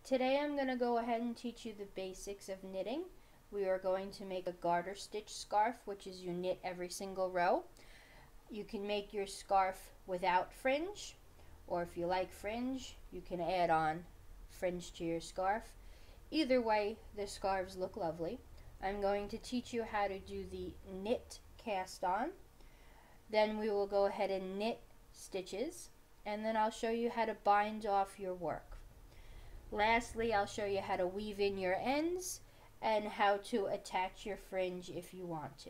Today I'm going to go ahead and teach you the basics of knitting. We are going to make a garter stitch scarf, which is you knit every single row. You can make your scarf without fringe, or if you like fringe, you can add on fringe to your scarf. Either way, the scarves look lovely. I'm going to teach you how to do the knit cast on. Then we will go ahead and knit stitches, and then I'll show you how to bind off your work. Lastly, I'll show you how to weave in your ends and how to attach your fringe if you want to.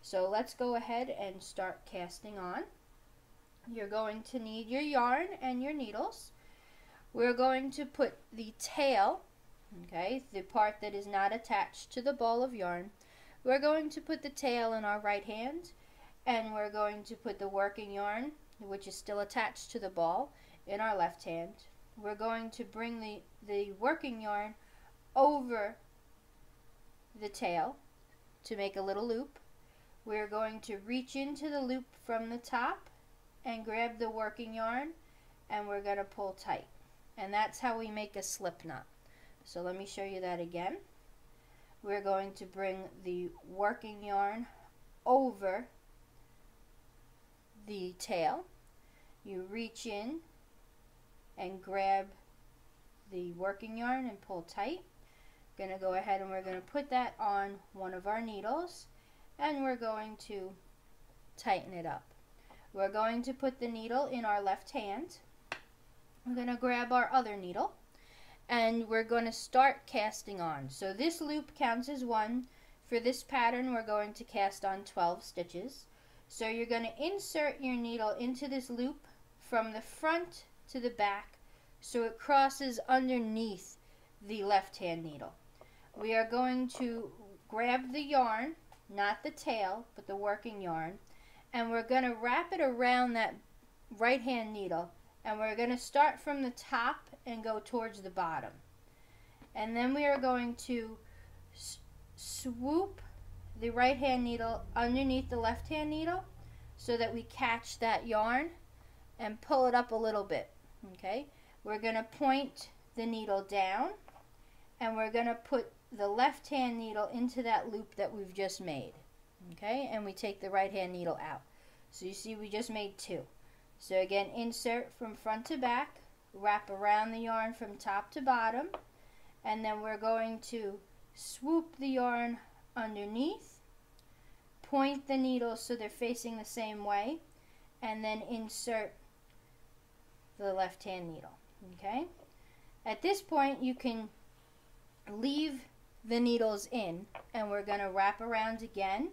So let's go ahead and start casting on. You're going to need your yarn and your needles. We're going to put the tail, okay, the part that is not attached to the ball of yarn. We're going to put the tail in our right hand, and we're going to put the working yarn, which is still attached to the ball, in our left hand. We're going to bring the working yarn over the tail to make a little loop. We're going to reach into the loop from the top and grab the working yarn, and we're going to pull tight. And that's how we make a slip knot. So let me show you that again. We're going to bring the working yarn over the tail. You reach in and grab the working yarn and pull tight. We're going to go ahead and we're going to put that on one of our needles, and we're going to tighten it up. We're going to put the needle in our left hand. We're going to grab our other needle, and we're going to start casting on. So this loop counts as one. For this pattern, we're going to cast on 12 stitches. So you're going to insert your needle into this loop from the front to the back, so it crosses underneath the left hand needle. We are going to grab the yarn, not the tail, but the working yarn, and we're going to wrap it around that right hand needle, and we're going to start from the top and go towards the bottom. And then we are going to swoop the right hand needle underneath the left hand needle so that we catch that yarn and pull it up a little bit. Okay, we're going to point the needle down, and we're going to put the left hand needle into that loop that we've just made. Okay, and we take the right hand needle out. So you see we just made two. So again, insert from front to back, wrap around the yarn from top to bottom, and then we're going to swoop the yarn underneath, point the needles so they're facing the same way, and then insert the left hand needle. Okay, at this point you can leave the needles in, and we're going to wrap around again,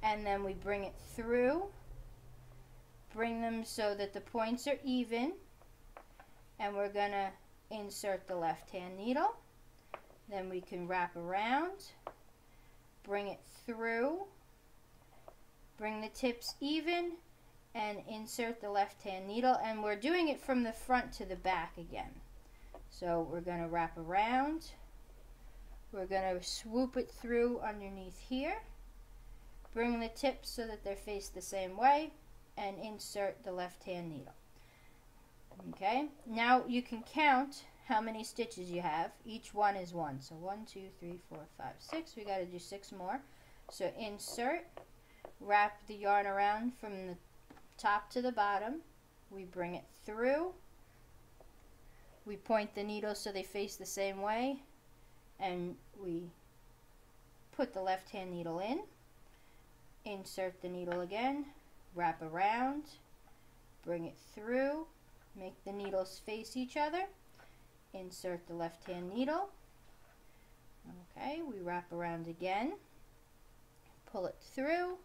and then we bring it through, bring them so that the points are even, and we're going to insert the left hand needle. Then we can wrap around, bring it through, bring the tips even, and insert the left hand needle, and we're doing it from the front to the back again. So we're going to wrap around, we're going to swoop it through underneath here, bring the tips so that they're faced the same way, and insert the left hand needle. Okay, now you can count how many stitches you have. Each one is one. So 1, 2, 3, 4, 5, 6. We got to do 6 more. So insert, wrap the yarn around from the top to the bottom, we bring it through, we point the needles so they face the same way, and we put the left hand needle in, insert the needle again, wrap around, bring it through, make the needles face each other, insert the left hand needle. Okay, we wrap around again, pull it through,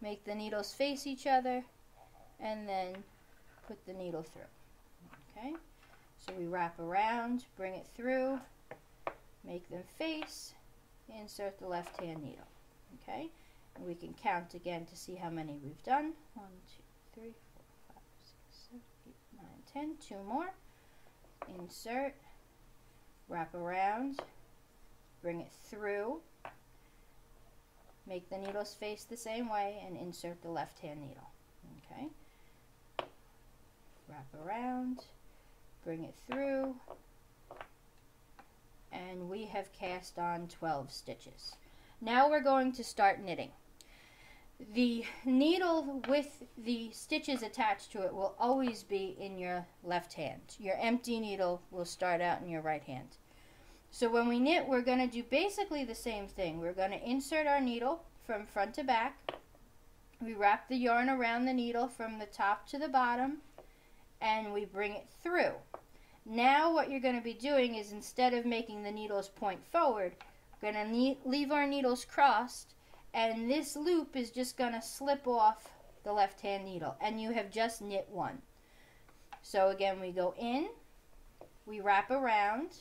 make the needles face each other, and then put the needle through. Okay, so we wrap around, bring it through, make them face, insert the left hand needle. Okay, and we can count again to see how many we've done. 1, 2, 3, 4, 5, 6, 7, 8, 9, 10. 2 more. Insert, wrap around, bring it through, make the needles face the same way, and insert the left hand needle. Okay, wrap around, bring it through, and we have cast on 12 stitches. Now we're going to start knitting. The needle with the stitches attached to it will always be in your left hand. Your empty needle will start out in your right hand. So when we knit, we're going to do basically the same thing. We're going to insert our needle from front to back. We wrap the yarn around the needle from the top to the bottom, and we bring it through. Now what you're going to be doing is, instead of making the needles point forward, we're going to leave our needles crossed, and this loop is just going to slip off the left hand needle, and you have just knit one. So again, we go in, we wrap around,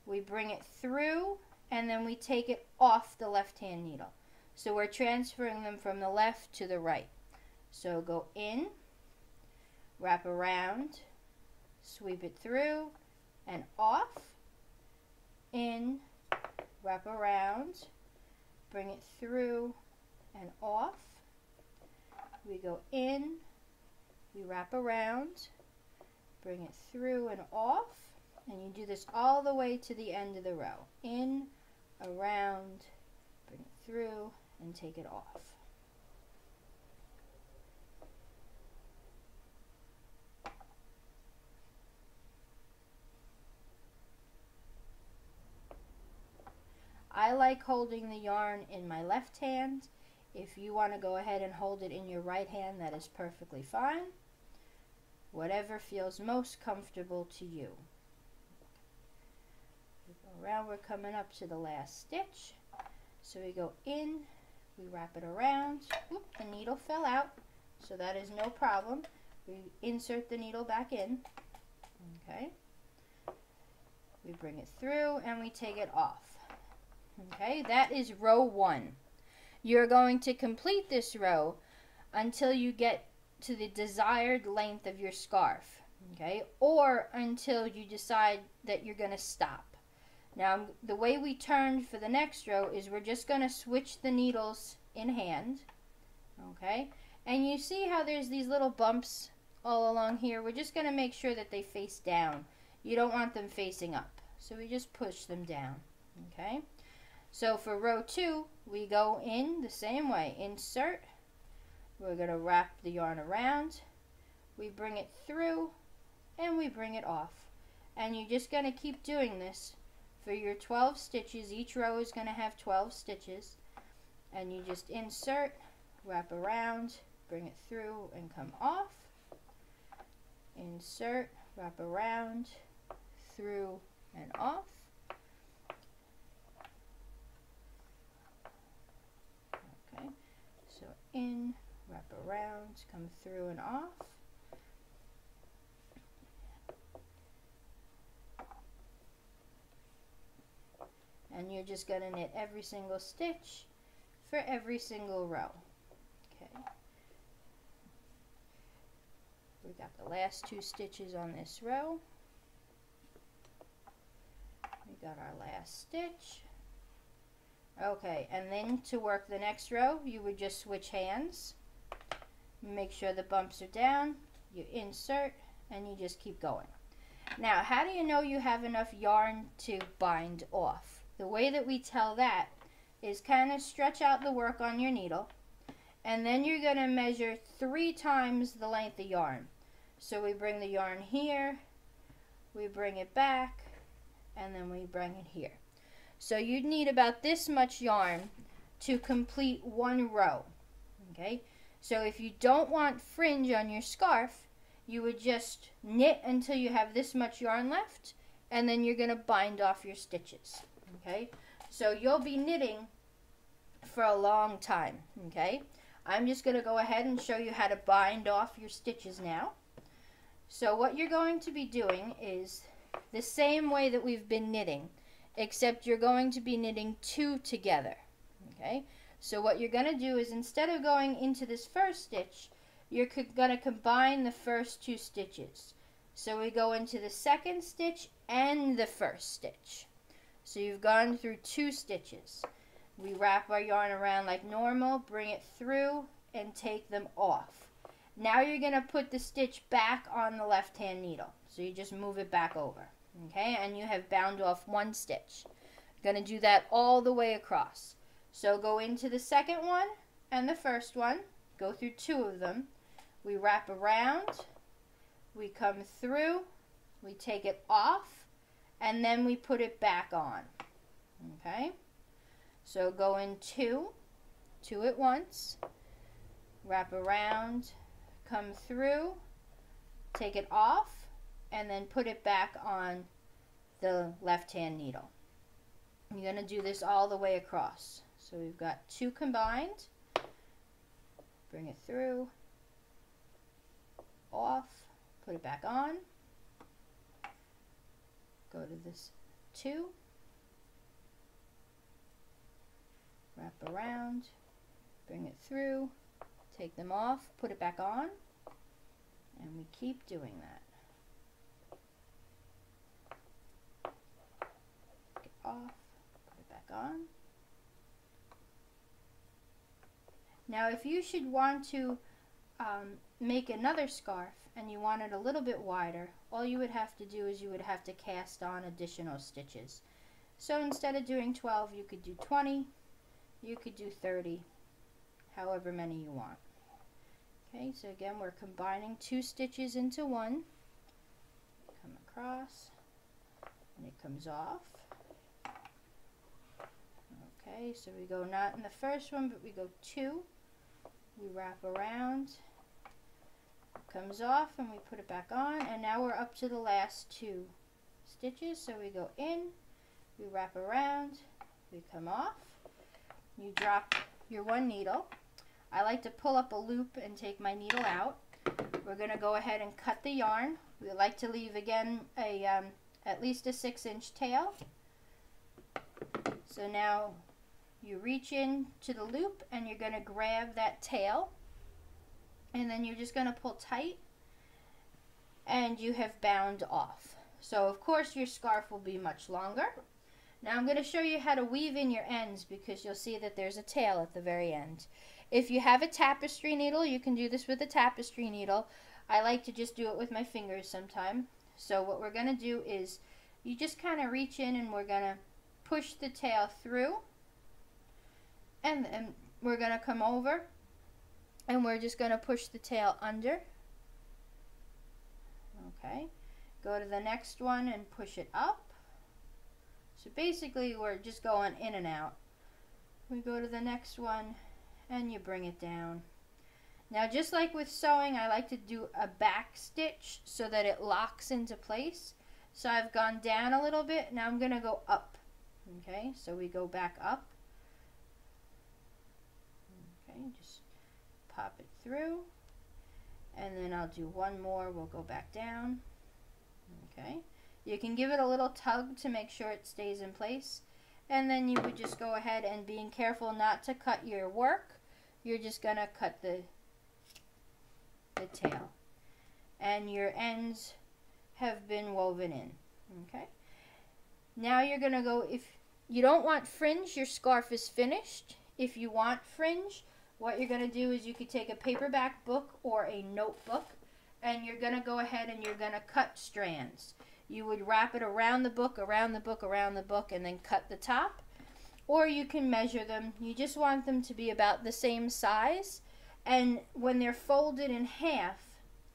we bring it through, and then we take it off the left hand needle. So we're transferring them from the left to the right. So go in, wrap around, sweep it through and off, in, wrap around, bring it through and off. We go in, we wrap around, bring it through and off, and you do this all the way to the end of the row. In, around, bring it through, and take it off. I like holding the yarn in my left hand. If you want to go ahead and hold it in your right hand, that is perfectly fine. Whatever feels most comfortable to you. We go around, we're coming up to the last stitch. So we go in, we wrap it around. Oop, the needle fell out, so that is no problem. We insert the needle back in. Okay. We bring it through and we take it off. Okay, that is row 1. You're going to complete this row until you get to the desired length of your scarf, okay, or until you decide that you're going to stop. Now, the way we turn for the next row is we're just going to switch the needles in hand, okay, and you see how there's these little bumps all along here? We're just going to make sure that they face down. You don't want them facing up, so we just push them down, okay. So for row 2, we go in the same way. Insert. We're going to wrap the yarn around. We bring it through and we bring it off. And you're just going to keep doing this for your 12 stitches. Each row is going to have 12 stitches. And you just insert, wrap around, bring it through and come off. Insert, wrap around, through and off. So in, wrap around, come through and off. And you're just going to knit every single stitch for every single row. Okay. We've got the last 2 stitches on this row. We got our last stitch. Okay, and then to work the next row, you would just switch hands. Make sure the bumps are down. You insert, and you just keep going. Now, how do you know you have enough yarn to bind off? The way that we tell that is kind of stretch out the work on your needle, and then you're going to measure 3 times the length of yarn. So we bring the yarn here, we bring it back, and then we bring it here. So you'd need about this much yarn to complete 1 row, okay? So if you don't want fringe on your scarf, you would just knit until you have this much yarn left, and then you're going to bind off your stitches, okay? So you'll be knitting for a long time, okay? I'm just going to go ahead and show you how to bind off your stitches now. So what you're going to be doing is the same way that we've been knitting, except you're going to be knitting 2 together, okay? So what you're going to do is, instead of going into this first stitch, you're going to combine the first 2 stitches. So we go into the second stitch and the first stitch. So you've gone through 2 stitches. We wrap our yarn around like normal, bring it through, and take them off. Now you're going to put the stitch back on the left hand needle. So you just move it back over, okay? And you have bound off one stitch. You're going to do that all the way across. So go into the second one and the first one, go through two of them. We wrap around, we come through, we take it off, and then we put it back on, okay? So go in two at once, wrap around, come through, take it off, and then put it back on the left-hand needle. You're going to do this all the way across. So we've got two combined, bring it through, off, put it back on, go to this two, wrap around, bring it through, take them off, put it back on, and we keep doing that. Take it off, put it back on. Now if you should want to make another scarf and you want it a little bit wider, all you would have to do is you would have to cast on additional stitches. So instead of doing 12, you could do 20, you could do 30, however many you want. Okay, so again, we're combining two stitches into one. Come across, and it comes off. Okay, so we go not in the first one, but we go two. We wrap around, it comes off, and we put it back on, and now we're up to the last two stitches. So we go in, we wrap around, we come off, you drop your one needle. I like to pull up a loop and take my needle out. We're going to go ahead and cut the yarn. We like to leave again at least a 6-inch tail. So now you reach in to the loop and you're going to grab that tail, and then you're just going to pull tight, and you have bound off. So of course your scarf will be much longer. Now I'm going to show you how to weave in your ends, because you'll see that there's a tail at the very end. If you have a tapestry needle, you can do this with a tapestry needle. I like to just do it with my fingers sometime. So what we're going to do is you just kind of reach in, and we're going to push the tail through, and then we're going to come over, and we're just going to push the tail under. Okay, go to the next one and push it up. So basically we're just going in and out. We go to the next one and you bring it down. Now just like with sewing, I like to do a back stitch so that it locks into place. So I've gone down a little bit, now I'm going to go up. Okay, so we go back up. Okay, just pop it through, and then I'll do one more. We'll go back down. Okay, you can give it a little tug to make sure it stays in place, and then you would just go ahead and, being careful not to cut your work, you're just gonna cut the tail, and your ends have been woven in. Okay, now you're gonna go, if you don't want fringe, your scarf is finished. If you want fringe, what you're going to do is you could take a paperback book or a notebook, and you're going to go ahead and you're going to cut strands. You would wrap it around the book, around the book, around the book, and then cut the top. Or you can measure them. You just want them to be about the same size, and when they're folded in half,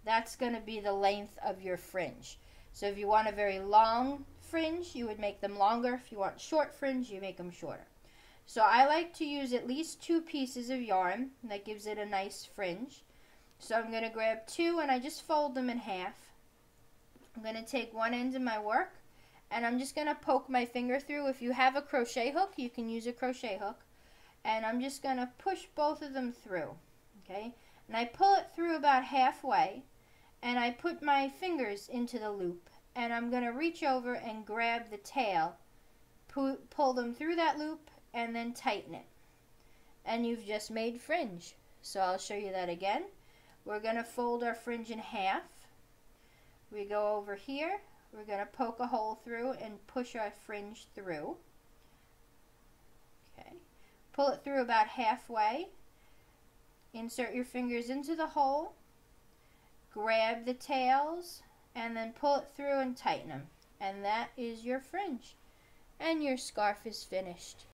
that's going to be the length of your fringe. So if you want a very long fringe, you would make them longer. If you want short fringe, you make them shorter. So I like to use at least 2 pieces of yarn. That gives it a nice fringe. So I'm going to grab 2 and I just fold them in half. I'm going to take one end of my work and I'm just going to poke my finger through. If you have a crochet hook, you can use a crochet hook. And I'm just going to push both of them through. Okay? And I pull it through about halfway, and I put my fingers into the loop, and I'm going to reach over and grab the tail, pull them through that loop, and then tighten it. And you've just made fringe. So I'll show you that again. We're going to fold our fringe in half. We go over here. We're going to poke a hole through and push our fringe through. Okay. Pull it through about halfway. Insert your fingers into the hole. Grab the tails and then pull it through and tighten them. And that is your fringe. And your scarf is finished.